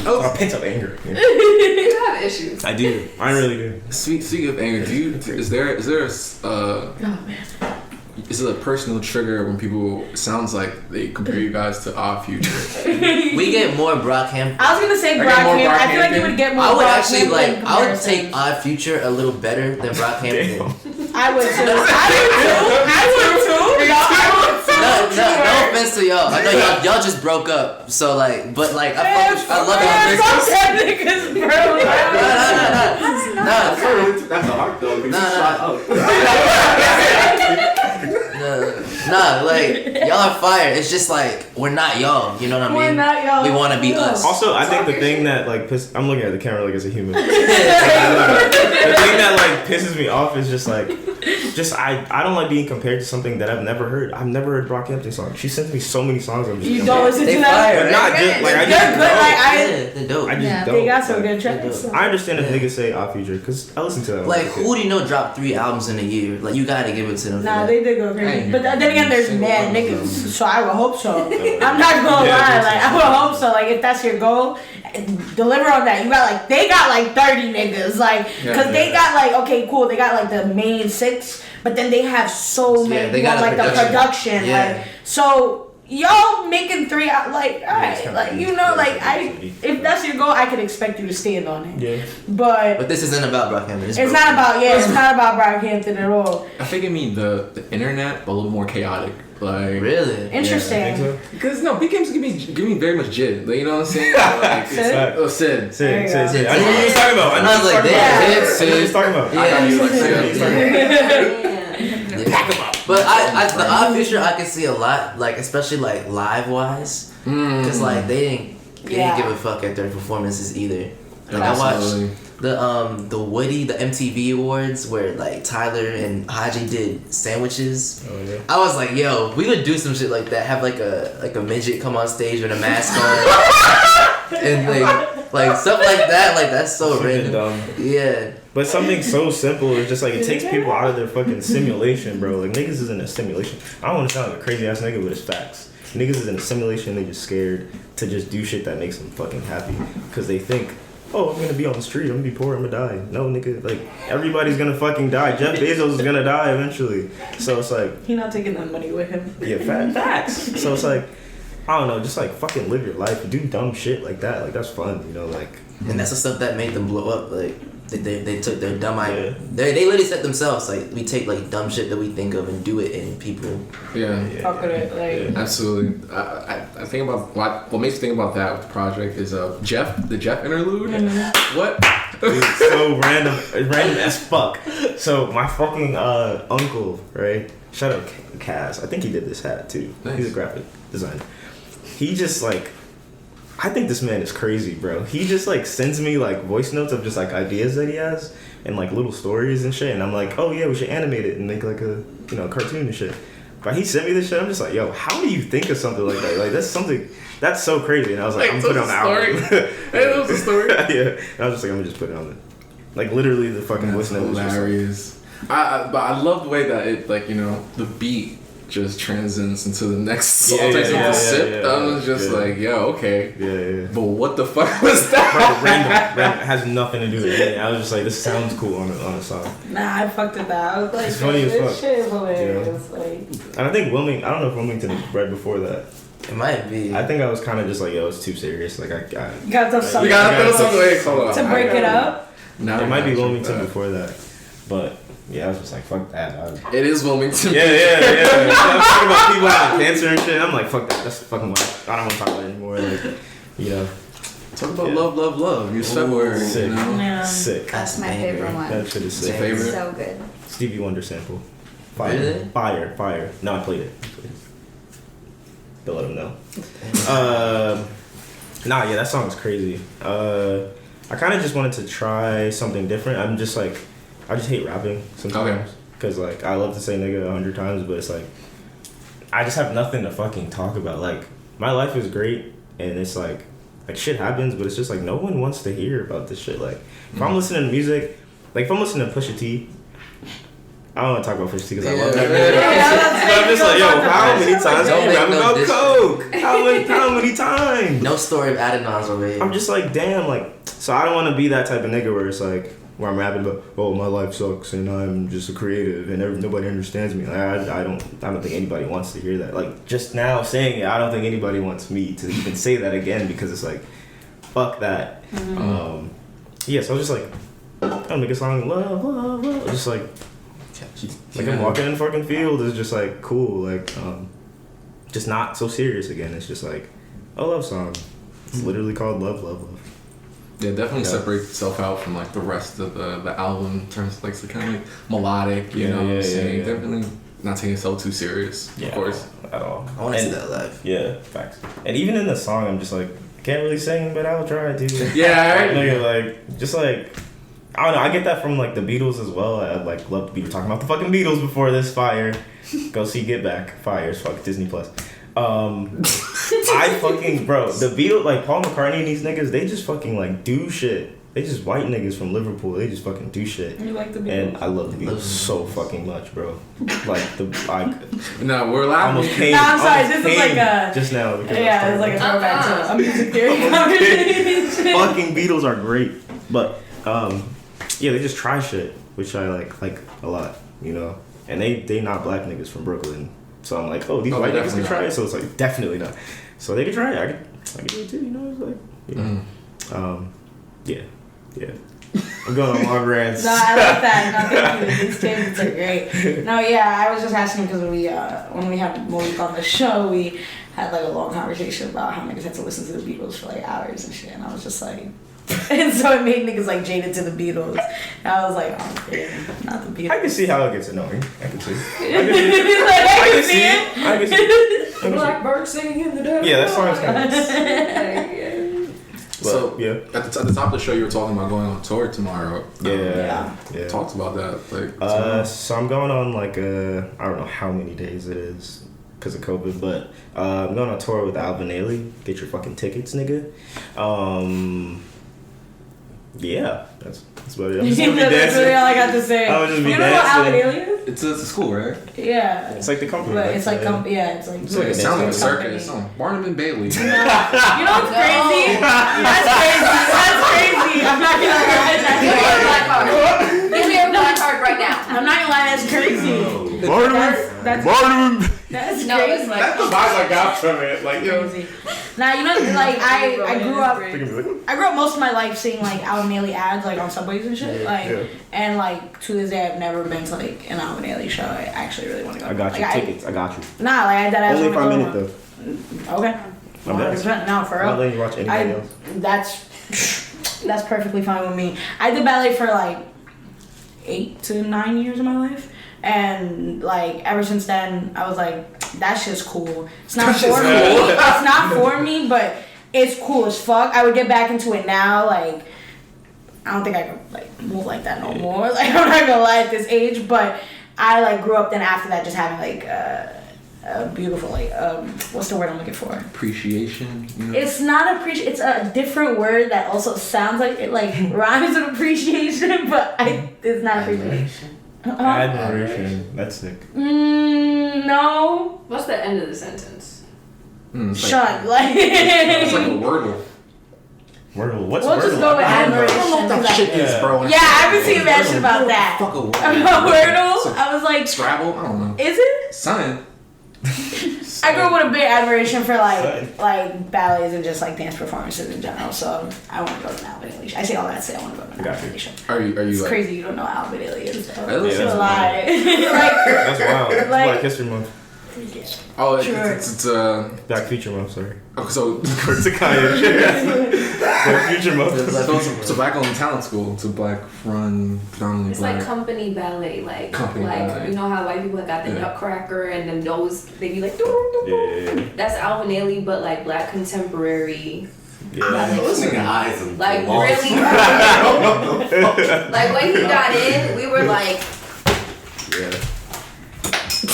Oh, Pent up anger. Yeah. You have issues. I do. I really do. Speaking of anger, is there Oh man. is it a personal trigger when people sounds like they compare you guys to our future? We get more Brockhampton. I was gonna say I get more Brockhampton. I feel like you Brockhampton. would get more. I would actually Brockhampton I would take comparisons. Odd Future a little better than Brockhampton. I would too. I would too. No offense to y'all. I know y'all just broke up. So like, but like I love y'all. Fuck that niggas, bro. That's a heart though. Nah, like y'all are fire. It's just like we're not y'all. You know what I mean? We're not y'all. We want to be us. Also, I think the thing that like I'm looking at the camera like as a human. The thing that like pisses me off is just I don't like being compared to something that I've never heard. I've never heard Brockhampton songs. She sends me so many songs. I'm just You don't listen They to fire, that? But not just like I They're just good. don't. Yeah, they're dope. I just Yeah. don't. They got some Like, good tracks. I understand if Yeah. niggas say Odd Future because I listen to that. Like who do you know dropped 3 albums in a year? Like you gotta give it to them. Nah, for they did go I crazy. ain't But hear then again, there's single mad one of niggas, them. so I would hope so. I'm not gonna lie, like I would hope so. Like if that's your goal, deliver on that. You got like they got like 30 niggas, like because they got like okay, cool. They got like the main 6, but then they have so Yeah, many. they People got like the production, Yeah. like so. Y'all making 3 out like it's alright, kinda like you easy. know, Yeah, like it's easy. if that's your goal, I could expect you to stand on it. Yeah. But this isn't about Brockhampton. it's not about it's not about Brockhampton at all. I think I mean the internet, but a little more chaotic. Like Really. Interesting. I think so. because no, big games give me very much jid. Like, you know what I'm saying? Like, Sid? oh, Sid. There Sid. you go. I knew what you was talking about. I was like, damn. I knew what you was talking about. I got you like Sid. Pack them up. But I the Odd Future I can see a lot, like especially like live wise, because like they didn't give a fuck at their performances either. Like I Absolutely. watched the Woody, the MTV Awards where like Tyler and Haji did sandwiches. Oh yeah. I was like, yo, we would do some shit like that. Have like a midget come on stage with a mask on, and like stuff like that. Like that's so Something random. dumb. Yeah. But something so simple is just like it takes people out of their fucking simulation, bro. Like niggas is in a simulation. I don't want to sound like a crazy ass nigga, but it's facts. Niggas is in a simulation. They just scared to just do shit that makes them fucking happy because they think, oh, I'm gonna be on the street. I'm gonna be poor. I'm gonna die. No, nigga. Like everybody's gonna fucking die. Jeff Bezos is gonna die eventually. So it's like, He not taking that money with him. yeah, facts. So it's like, I don't know, just like fucking live your life, do dumb shit like that. Like that's fun, you know, like. And that's the stuff that made them blow up. Like they took their dumb idea. Yeah. They literally said themselves like we take like dumb shit that we think of and do it in people. Yeah. Fuck with it, like. Absolutely. I think about what makes me think about that with the project is the Jeff interlude. What? Dude, so random as fuck. So my fucking uncle, right? Shout out Kaz. I think he did this hat too. Nice. He's a graphic designer. He just like, I think this man is crazy, bro. He just like sends me like voice notes of just like ideas that he has and like little stories and shit. And I'm like, oh yeah, we should animate it and make like a cartoon and shit. But he sent me this shit. I'm just like, yo, how do you think of something like that? Like that's so crazy. And I was like, I'm putting it on the album. Hey, that was a story. Yeah. And I was just like, I'm gonna just put it on the, like literally the fucking voice note was just like, Hilarious. But I love the way that it like the beat just transcends into the next song. Sip. I was just like, yo, okay. Yeah. But what the fuck was that? Random. It has nothing to do with it. I was just like, this sounds cool on a song. Nah, I fucked with that. I was like, It's funny as this fuck. shit is hilarious. Like, And I think I don't know if Wilmington is right before that. It might be. I think I was kind of just like, yo, it's too serious. Like, you gotta throw something We gotta throw something away. Hold on. to break it up. Now it might be I'm Wilmington back. before that. But yeah, I was just like, fuck that. It is Wilmington. Yeah. I'm talking about people having cancer and shit. I'm like, fuck that. That's fucking wild. I don't want to talk about it anymore. Like, you know. Talk about love. You said word. Sick. You know? Yeah. Sick. That's my banger. favorite one. That shit is Your sick. favorite? So good. Stevie Wonder sample. Fire. Really? Fire. No, I played it. Don't let him know. Yeah, that song is crazy. I kind of just wanted to try something different. I'm just like, I just hate rapping sometimes. Because, like, I love to say nigga 100 times, but it's like, I just have nothing to fucking talk about. Like, my life is great, and it's like shit happens, but it's just like, no one wants to hear about this shit. Like, if I'm listening to music, like, if I'm listening to Pusha T, I don't want to talk about 50 because I love Yeah. that man. Yeah, But I'm just like, yo, how many times Don't have you make rap no about diss. coke? How many times? No story of Adonan's over here. I'm just like, damn, like, so I don't want to be that type of nigga where it's like, where I'm rapping about, oh, my life sucks and I'm just a creative and nobody understands me. Like, I don't think anybody wants to hear that. Like, just now saying it, I don't think anybody wants me to even say that again because it's like, fuck that. Yeah, so I was just like, I'll make a song, love, love, love. Just like I'm walking in the fucking field is just like cool, like, just not so serious again. It's just like a love song. It's literally called Love, Love, Love. Yeah, definitely separates itself out from like the rest of the album in terms of like the kind of like melodic, you know what I'm saying? Definitely not taking itself too serious, of course. At all. I want to see that live. Yeah, facts. And even in the song, I'm just like, can't really sing, but I'll try to. Yeah, right? Nigga, like, just like, I don't know, I get that from like the Beatles as well. I like love we were talking about the fucking Beatles before this fire. Go see Get Back. Fires, fuck Disney Plus. I fucking, bro, the Beatles, like Paul McCartney and these niggas, they just fucking like do shit. They just white niggas from Liverpool. They just fucking do shit. You like the Beatles? And I love the Beatles so fucking much, bro. Like No, we're laughing. almost came. No, I'm sorry, almost this is like came a- just now. Because Yeah, it's like a throwback to a music theory conversation. fucking Beatles are great, but yeah, they just try shit, which I like a lot, you know. And they not black niggas from Brooklyn, so I'm like, oh, these white niggas can try it, so it's like definitely not. So they can try it. I can do it too, you know. It's like, yeah. I'm going on long rants. No, I like that. No, thank you. These tangents are great. No, yeah, I was just asking because when we had Malik on the show, we had like a long conversation about how niggas had to listen to the Beatles for like hours and shit, and I was just like, and so it made niggas like jaded to the Beatles. And I was like, oh, yeah, not the Beatles. I can see how it gets annoying. I can see. I can see it. I can see it. Blackbird singing in the dark. Yeah, that song's kind of. So yeah, at the top of the show, you were talking about going on tour tomorrow. yeah. Talked about that. Like, so I'm going on like I don't know how many days it is because of COVID, but I'm going on tour with Alvin Ailey. Get your fucking tickets, nigga. Yeah, that's about it. I'm just gonna be That's dancing. really all I got to say. I would just be you know what Alvin dancing. Ailey is? it's a school, right? Yeah. It's like the company. But it's like, yeah, it's like. It's like It sounds like a dance circus. It sounds like Barnum and Bailey. You know what's crazy? That's crazy. I'm not gonna lie. Give me a black card. Give me a black card right now. I'm not gonna lie. That's crazy. That's Barnum. That's No, crazy. it's like That's the vibes I got from it. Like, yo. Crazy. Now you know, like I grew up. I grew up most of my life seeing like Alvin Ailey ads like on subways and shit. Like, and like to this day, I've never been to like an Alvin Ailey show. I actually really want to go. I got you like, tickets. I got you. Nah, like I dead Only for a minute though. though. Okay. I'm dead. 100%. No, for I'm not real. letting you watch anybody else. That's perfectly fine with me. I did ballet for like 8 to 9 years of my life. And like ever since then, I was like, that shit's cool. It's not for me. It's not for me, but it's cool as fuck. I would get back into it now. Like, I don't think I could like move like that no more. Like, I'm not gonna lie at this age, but I like grew up then after that just having like a beautiful like what's the word I'm looking for? Appreciation. You know? It's not appreciation. It's a different word that also sounds like it like rhymes with appreciation, but it's not appreciation. Admiration. That's sick. No. What's the end of the sentence? It's Shut. Like. It's like a wordle. Wordle. What's We'll Wordle? just go with I don't know admiration. what that shit is, bro. Yeah, I've been seeing that shit about that. Fuck a word. Wordle. I was like, Scrabble? I don't know. is it? Son. I grew up with a big admiration for like ballets and just like dance performances in general. So I want to go to an Alvin Ailey show. I say all that to say I want to go to an Alvin Ailey show. Are you It's like, crazy you don't know what Alvin Ailey is. Though. Yeah, It's that's a lie. That's wild. It's Like- Black History Month. oh, Sure. it's Black Future Month, sorry. oh, so Kurt Kanye. Black Future Month. so black owned talent school. It's a black run, predominantly It's black. like company ballet, like Ballet. you know how white people got the Yeah. Nutcracker and then those they be like. Doo, doo, doo. Yeah. That's Alvin Ailey, but like black contemporary. Yeah. Those nigga eyes and Like walls. really. Like when he got in, we were like. Yeah.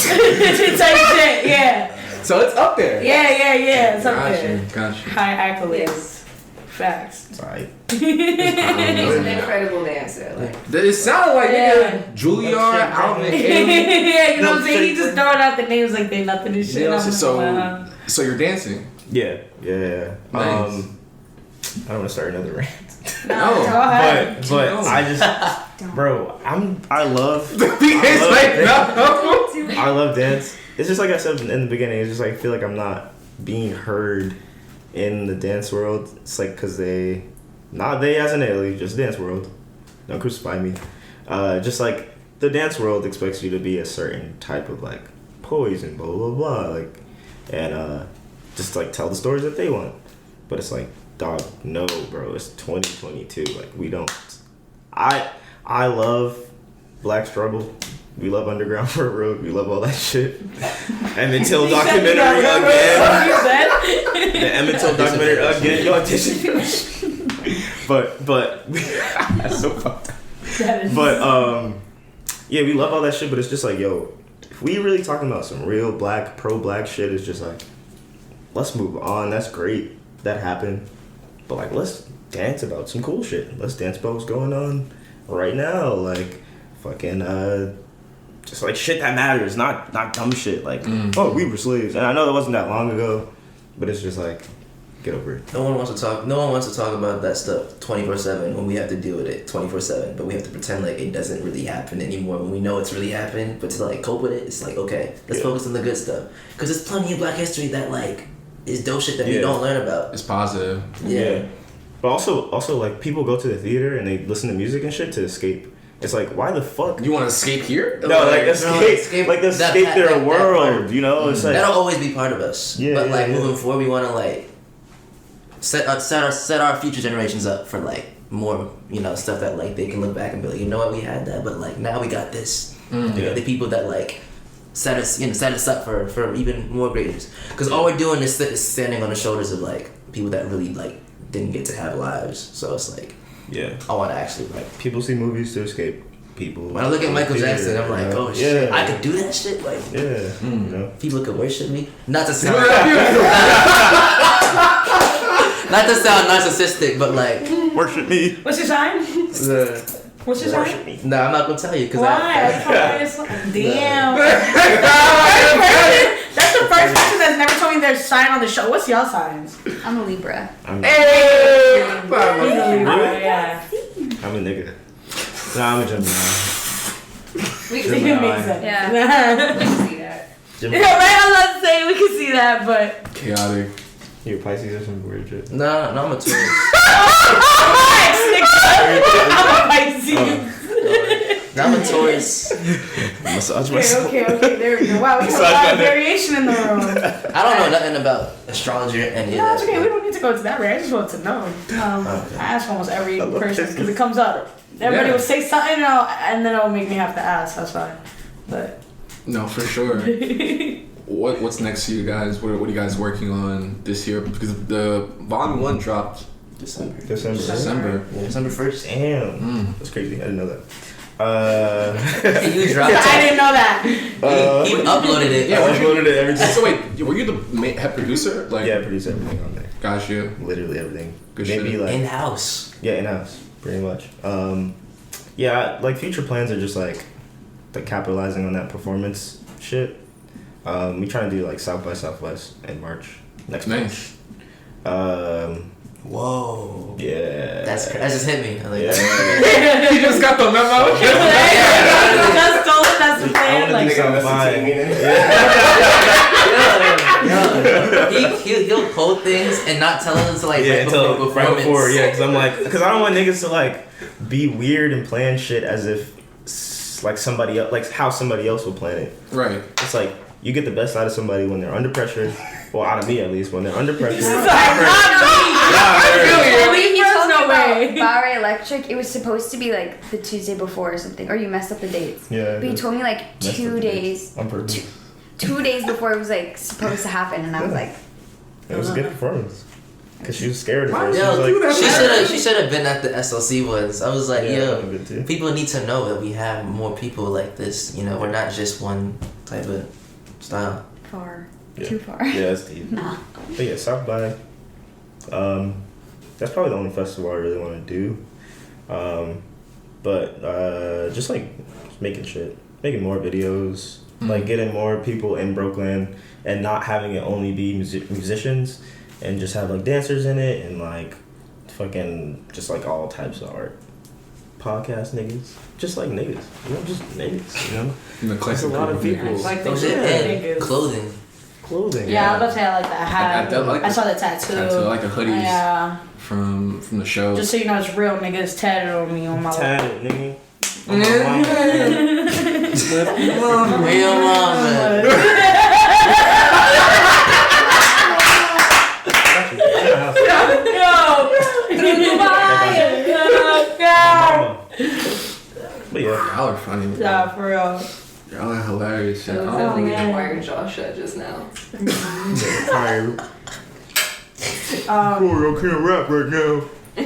Type shit. Yeah. So it's up there. Yeah. It's up Got there. you. Got you. High accolades. Facts. It's alright. He's an incredible dancer. Like, It sounded like nigga, Juilliard, Alvin Ailey. Yeah, you know what I'm saying? He just throwing out the names like they nothing and shit. You know, I'm so like, wow. so you're dancing. Yeah. Nice. I don't want to start another rant. No, No, go ahead. But I just, bro, I love I love dance. It's just like I said in the beginning. It's just like I feel like I'm not being heard in the dance world. It's like because not they as an alien, just dance world. Don't crucify me. Just like the dance world expects you to be a certain type of like poise and blah blah blah, like, and just like tell the stories that they want. But it's like, dog, no, bro. It's 2022. Like we don't. I love Black Struggle. We love Underground Railroad. We love all that shit. Emmett Till documentary again. The Emmett Till documentary again. Yo, but that's so fucked up. But yeah, we love all that shit. But it's just like, yo, if we really talking about some real black pro-black shit, it's just like, let's move on. That's great. That happened. But like, let's dance about some cool shit. Let's dance about what's going on right now. Like, fucking just like shit that matters, not dumb shit like, oh, we were slaves. And I know that wasn't that long ago, but it's just like, get over it. No one wants to talk about that stuff 24/7 when we have to deal with it 24/7. But we have to pretend like it doesn't really happen anymore when we know it's really happened. But to like cope with it, it's like, okay, let's focus on the good stuff. Because there's plenty of Black history that like is dope shit that we don't learn about. It's positive. Yeah. But also like people go to the theater and they listen to music and shit to escape. It's like, why the fuck? You want to escape here? No, like escape their world. You know, it's like that'll always be part of us. Yeah, but like yeah. moving forward, we want to like set our future generations up for like more, you know, stuff that like they can look back and be like, you know what, we had that, but like now we got this. We got the people that like set us up for even more greatness. Because all we're doing is standing on the shoulders of like people that really like didn't get to have lives. So it's like, yeah, I want to actually like people see movies to escape. People. When I look at Michael Jackson, I'm like, oh shit, I could do that shit. Like, you know, people could worship me. Not to sound not to sound narcissistic, but like worship me. What's your sign? What's your sign? Worship me. No, I'm not gonna tell you because Why? Damn. That's the first person that's never told me their sign on the show. What's y'all signs? I'm a Libra. Hey! He's a Libra, yeah. I'm a nigga. Nah, I'm a Gemini. we It can makes sense. Yeah. see that. Gemini. Yeah, right. I was about to say we can see that, but Chaotic. You Pisces or some weird shit. no, I'm a Taurus. I'm a Pisces. No, I'm a Taurus. Massage myself. Okay, there we go. Wow, we have a lot of variation in the room. I don't know nothing about astrology or any No, of it's that. okay. We don't need to go to that rate. I just want to know. I ask almost every person because it comes up. Everybody will say something, and then it'll make me have to ask. That's fine. But No, for sure. What's next for you guys? What are you guys working on this year? Because the volume 1 dropped December. December. Yeah, December 1st. Damn. That's crazy. I didn't know that. You dropped I it. didn't know that. He uploaded it. Yeah, I uploaded it everything. So wait, were you the head producer? Like, Yeah, I produce everything on there. Gosh, you. Literally everything. Good Maybe shit. like In-house. yeah, in-house, pretty much. Yeah, like future plans are just like capitalizing on that performance shit. We trying to do like South by Southwest in March next Nice. month. Whoa. Yeah. That just hit me. I like, Yeah. He just got the memo. That's the I plan. want to Like, do something fine. He'll hold things and not tell us until like Yeah, right before until right performance. before, yeah, because I don't want niggas to like be weird and plan shit as if like somebody else, like how somebody else would plan it. Right. It's like you get the best out of somebody when they're under pressure. Well, out of me at least, when they're under pressure. He told No me way. about Bowery Electric. It was supposed to be like the Tuesday before or something, or you messed up the dates. Yeah. But he told me like 2 days. On purpose. 2 days before it was like supposed to happen, and I was like, It was a good performance. Cause she was scared at Why first. did She was you do like, that? She should have been at the SLC ones. I was like, Yeah, yo, that would've been too. people need to know that we have more people like this. You know, we're not just one type of style. far. Yeah. Too far. Yeah, that's deep. Nah. But yeah, South by. That's probably the only festival I really want to do. But just like making more videos, like getting more people in Brokeland, and not having it only be musicians, and just have like dancers in it, and like fucking just like all types of art. Podcast niggas, just like niggas, just niggas, There's a lot of people. Like and clothing. Yeah, I was about to say I like that hat. I saw the tattoo. I like the hoodies. Yeah. From the show. Just so you know, it's real niggas tatted on me on my. Tatted, nigga. Real mama. But yeah, y'all are funny. Yeah, for real. Y'all are hilarious. I was definitely getting wired jaw shut just now. I can't rap right now.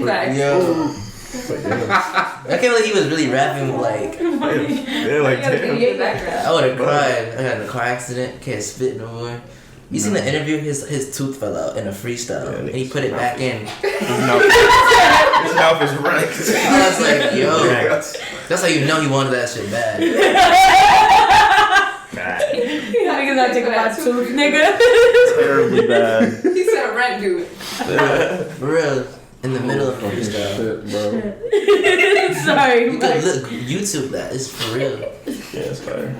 Facts. Yo. I can't believe he was really rapping like. Yeah, like damn. I would have cried. I got in a car accident. Can't spit no more. You seen the interview? His tooth fell out in a freestyle, and he put it back in. His mouth is wrecked. I was like, yo, that's how you know he wanted that shit bad. Niggas not taking my tooth, nigga. Terribly bad. He said rent dude. For real. In the middle of freestyle. Shit, bro. Sorry. You could look YouTube that. It's for real. Yeah, it's fire.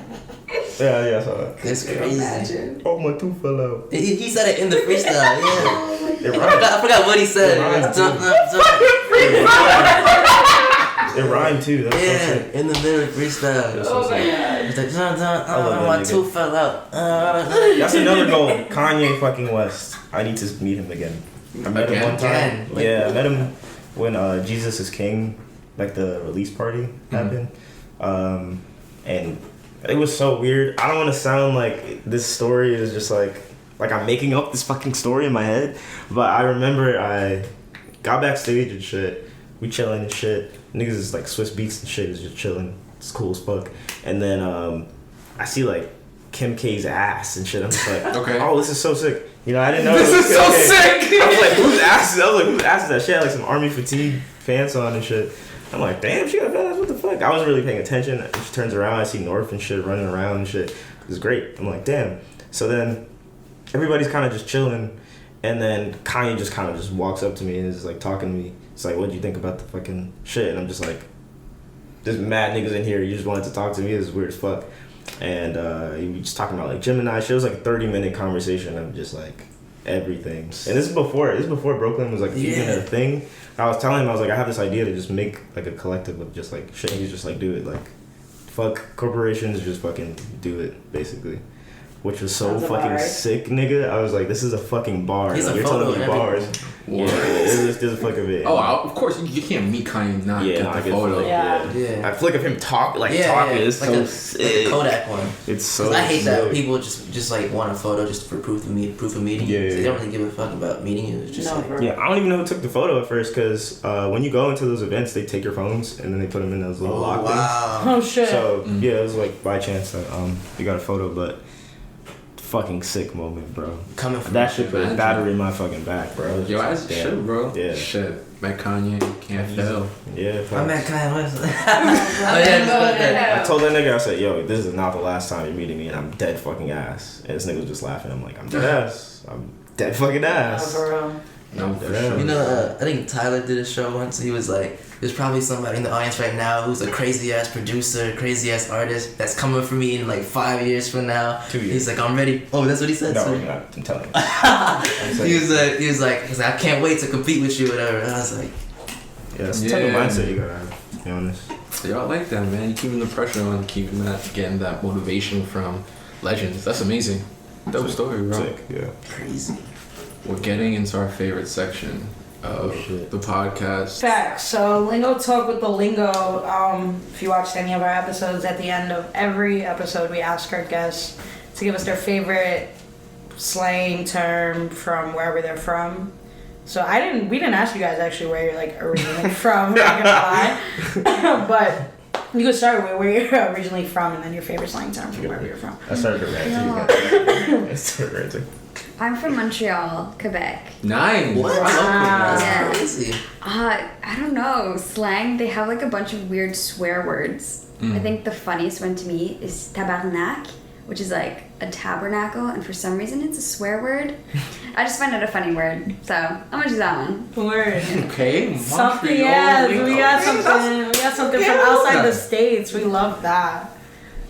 Yeah, I saw that. It's crazy. Imagine. Oh, my tooth fell out. He said it in the freestyle. Yeah. It rhymed. I forgot what he said. It rhymed too. That's so Yeah, sick. in the middle of freestyle. Oh my god. It's like, love that my nigga. tooth fell out. That's another goal. Kanye fucking West. I need to meet him again. I met him one time. Again? Like- Yeah, I met him when Jesus is King, like the release party happened. And it was so weird. I don't want to sound like this story is just like I'm making up this fucking story in my head. But I remember I got backstage and shit. We chilling and shit. Niggas is like Swiss Beats and shit is just chilling. It's cool as fuck. And then I see like Kim K's ass and shit. I'm just like, Okay. oh, this is so sick. You know, I didn't know This it was is so Kim K. sick. I was like, whose ass is that? She had like some army fatigue pants on and shit. I'm like, damn, she got a fat ass. What the fuck? I wasn't really paying attention. She turns around, I see North and shit running around and shit. It was great. I'm like, damn. So then everybody's kind of just chilling, and then Kanye just kind of just walks up to me and is like talking to me. It's like, what do you think about the fucking shit? And I'm just like, there's mad niggas in here. You just wanted to talk to me. This is weird as fuck. And he was just talking about like Gemini shit. It was like a 30-minute conversation of just like everything. And this is before Brokeland was like even a thing. I was telling him, I was like, I have this idea to just make like a collective of just like shit. He's just like, do it. Like, fuck corporations, just fucking do it, basically. Which was so fucking sick, nigga. I was like, this is a fucking bar. He's like, a you're photo telling me bars. What? Yeah, there's a fuck of it. Oh, of course you can't meet Kanye and not get the photo. Yeah. Yeah. I flick of him talking Yeah, is like so a sick. Kodak one. It's so I hate that sick. people just like want a photo just for proof of meeting. Yeah, you. yeah, They don't really give a fuck about meeting you. It's just like Yeah, I don't even know who took the photo at first, because when you go into those events, they take your phones and then they put them in those little lock things. wow. Oh shit. So yeah, it was like by chance that you got a photo, but fucking sick moment, bro. Coming from That shit put a Imagine. battery in my fucking back, bro. Yo, that's Damn. shit, bro. Yeah. Shit. Met Kanye, can't fail. Yeah, I met facts. Kanye West. Oh, I told that nigga, I said, yo, this is not the last time you're meeting me, and I'm dead fucking ass. And this nigga was just laughing. I'm like, I'm dead ass. I'm dead fucking ass. No, for Yeah. sure. You know, I think Tyler did a show once. He was like, there's probably somebody in the audience right now who's a crazy ass producer, crazy ass artist that's coming for me in like 5 years from now. 2 years. He's like, I'm ready. Oh, that's what he said. No, too? I'm telling you. He was like, I can't wait to compete with you, whatever. And I was like, Yeah, that's the type of Yeah. mindset you gotta have, to be honest. So y'all like that, man. You keeping the pressure on, keeping that, getting that motivation from legends. That's amazing. Dope story, bro. Sick, yeah. crazy. We're getting into our favorite section of shit. the podcast. Facts. So Lingo Talk with the Lingo. If you watched any of our episodes, at the end of every episode, we ask our guests to give us their favorite slang term from wherever they're from. So we didn't ask you guys actually where you're like originally from. I'm not gonna lie, but you could start with where you're originally from, and then your favorite slang term from wherever you're from. I started ranting. I started ranting. I'm from Montreal, Quebec. Nice. What? I love Yeah. Quebec. Crazy. I don't know. Slang, they have like a bunch of weird swear words. I think the funniest one to me is tabarnak, which is like a tabernacle, and for some reason it's a swear word. I just find it a funny word, so I'm gonna do that one. Word. Okay. Something, Montreal, yeah. Lingo. We got something. We got something Okay, from I love outside that. the states. We love that.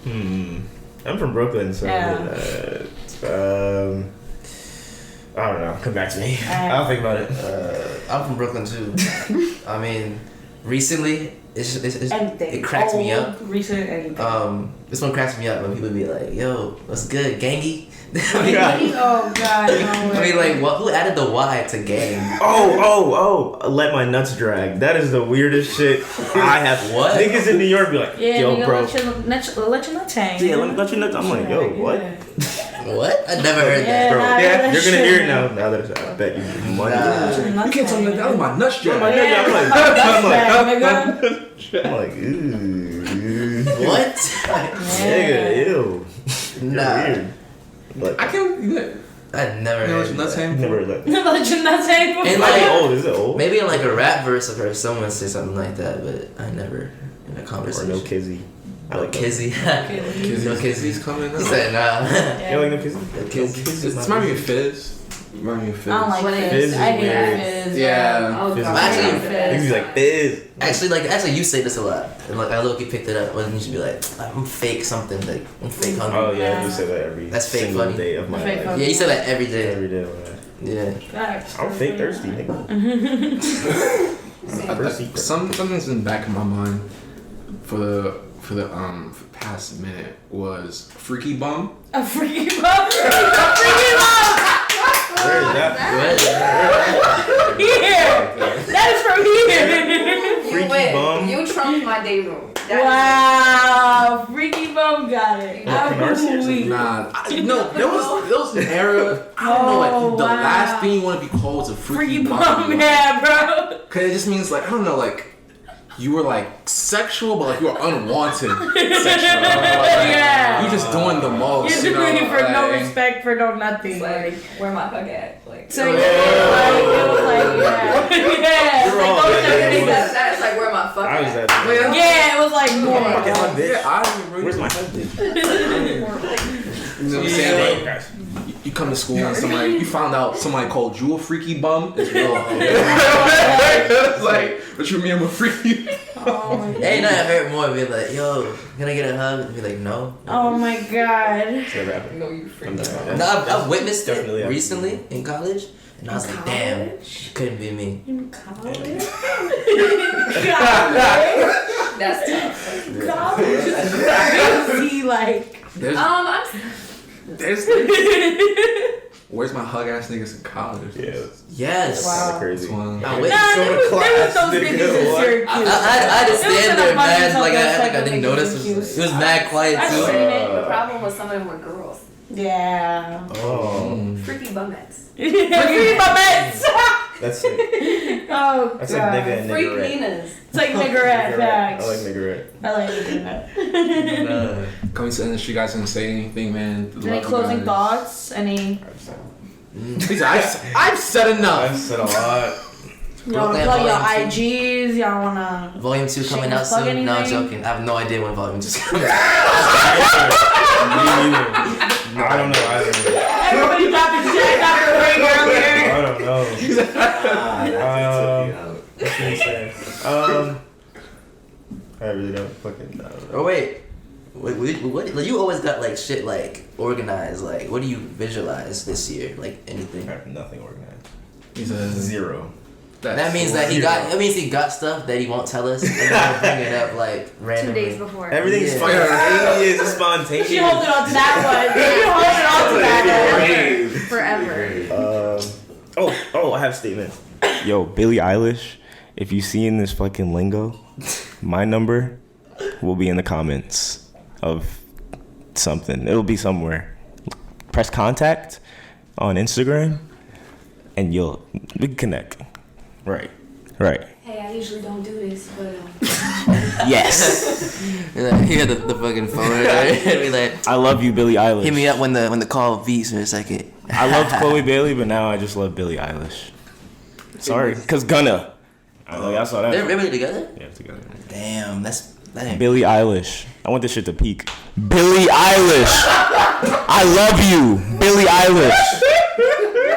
I'm from Brooklyn, so I don't know. Come back to me. I'll think about it. I'm from Brooklyn too. I mean, recently Anything. it cracks me Old, up. Recent, anything. This one cracks me up when people be like, "Yo, what's good, gangy?" I Oh God. No mean, like, what? Who added the Y to gang? Oh! Let my nuts drag. That is the weirdest shit I have. What? Niggas in New York be like, Yeah, yo, nigga, bro. let your nuts hang. Yeah, let your nuts. I'm like, yo, what? What? I never heard Yeah. that. Bro, Nah, yeah, that you're gonna shit. hear it now. Now that it's, I bet you money. Nah. You can't tell me that was my nuts Oh my drag. God, I'm like, ooh, What? nigga, ew. You're Nah. weird. But I can't. I never You know heard what nuts that. hang? never let. Let your nuts hang. And Is like, it old? Is it old? maybe in like a rap verse, I've heard someone say something like that, but I never in a Or conversation. no kizzy. I like that. Kizzy. No Kizzy's coming He out. said nah. You don't like no kizzy? No kizzy. It's might be a fizz. Might be a fizz. I don't like What fizz. is I hate weird. fizz. Yeah. Oh, Fizz God. is Actually, weird. You be like, fizz. Actually, you say this a lot, and like I low-key picked it up. When you should be like, I'm fake something, like I'm fake hungry. Oh yeah, you say that every That's fake single funny. day of my Fake life. funny. Yeah, you say that every day. Every day of my life. Yeah. Facts. I'm fake thirsty, nigga. First secret. Something's in the back of my mind for the past minute was freaky bum. A freaky bum. A freaky bum. Where is that? Here. That is from here. You Freaky win. bum. You trumped my day room. Wow. Freaky bum got it. Canarsie or something? Nah, no, there was an era. I don't know, like the wow. last thing you want to be called is a freaky Freaky bum. bum, yeah, bro. Cause it just means like I don't know, like you were like sexual, but like you were unwanted sexual. Yeah. You just doing the most. You're You know, doing it for no like- respect, for no nothing. It's like, where my hug at? Like, So yeah, it was like, yeah. Yeah. You're all Like, good. those are the that's, niggas. that's like where my fuck I was at. that. Yeah, it was like more. Fucking hot bitch. Yeah, I didn't really. Where's my husband? You know what I'm saying? Like, you come to school and somebody, you found out somebody called you a freaky bum. It's real. It's like, what you mean I'm a freaky? Oh my god. Ain't nothing hurt more. Be like, yo, can I get a hug? Be like, no. Oh my god. Never happened. No, you freak. I'm not- No, I've witnessed Definitely it happened. recently in college, and I was like, damn, College? couldn't be me. In college? College? That's tough. College is crazy, like. There's, I'm where's my hug ass niggas in college? Yeah. Yes. Wow. Kinda crazy. This one. I Nah, witnessed there was those niggas in Syracuse. I had to It was stand in there, a bunch man. of Like I type of didn't niggas notice. in It Hughes. was mad quiet I've too. seen it. The problem was some of them were girls. Yeah. Oh, Freaky bummettes. Free bummets! that's sick. Oh, That's god. like nigga and Freak niggerette. Ninas. It's like niggerette facts. I like niggerette. I like niggerette. Coming to the industry, you guys didn't say anything, man. Any Love you closing guys. thoughts? Any? Please, I've said enough. I've said a lot. Y'all Brokeland plug your Volume IGs? Y'all wanna? Volume 2 coming out Plug soon. No, I'm anything? joking. I have no idea when Volume 2 is coming out. Me neither. No, I don't know either. Everybody dropped a check after the ring earlier. I don't know. What can you say? I really don't fucking know. Oh wait. What, like, you always got like shit like organized. Like, what do you visualize this year? Like I anything? have nothing organized. He says Zero. That means that he got. That means he got stuff that he won't tell us, and then he'll bring it up like 2 randomly. days before. Everything's Yeah. spontaneous. It's spontaneous. She holding on to that one. She holding on to that one. Forever. Oh, I have a statement. Yo, Billie Eilish, if you see in this fucking lingo, my number will be in the comments of something. It'll be somewhere. Press contact on Instagram, and we can connect. Right. Right. Hey, I usually don't do this, but Yes. He had the fucking phone right there. Be like, I love you, Billie Eilish. hit me up when the call beats for a second. I loved Chloe Bailey, but now I just love Billie Eilish. Sorry, cause Gunna. I know y'all saw that. They're really together? Yeah, together. Damn, that's Billie Eilish. I want this shit to peak. Billie Eilish. I love you, Billie Eilish.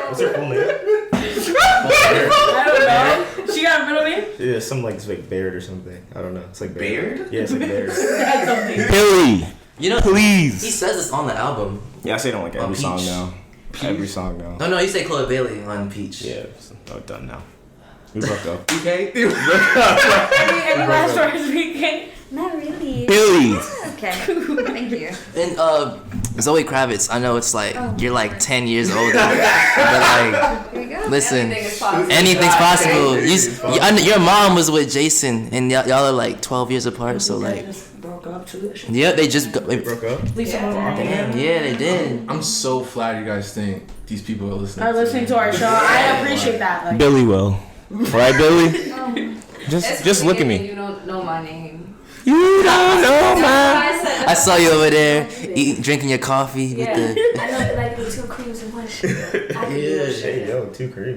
What's her full name? I don't know. She got a middle name? Yeah, something like it's like Baird or something. I don't know. It's like Baird. Yeah, it's like Baird. That's something. Billie. You know, Please. he says this on the album. Yeah, I say it on like every On song Peach. now. Every song now. No, you say Chloe Bailey on Peach. Yeah, done now. We broke up. Okay. Any last words we can? Not really. Billie. Okay. Thank you. And Zoe Kravitz, I know it's like you're like Lord. 10 years older, but like, Here we go. listen, anything is possible. anything's possible. I know your mom was with Jason, and y'all are like 12 years apart, so They like, just broke up too. yeah, they just We broke up. At least some of them. damn, yeah, they did. I'm so flattered you guys think these people are listening. Are listening to our show. I appreciate that. Like, Billie will. Right, Billie? Just look at me. You don't know my name. You don't know my. I saw you over there drinking your coffee with the. I know, like the two creams and one. I can do that shit. Hey, yo, 2 creams.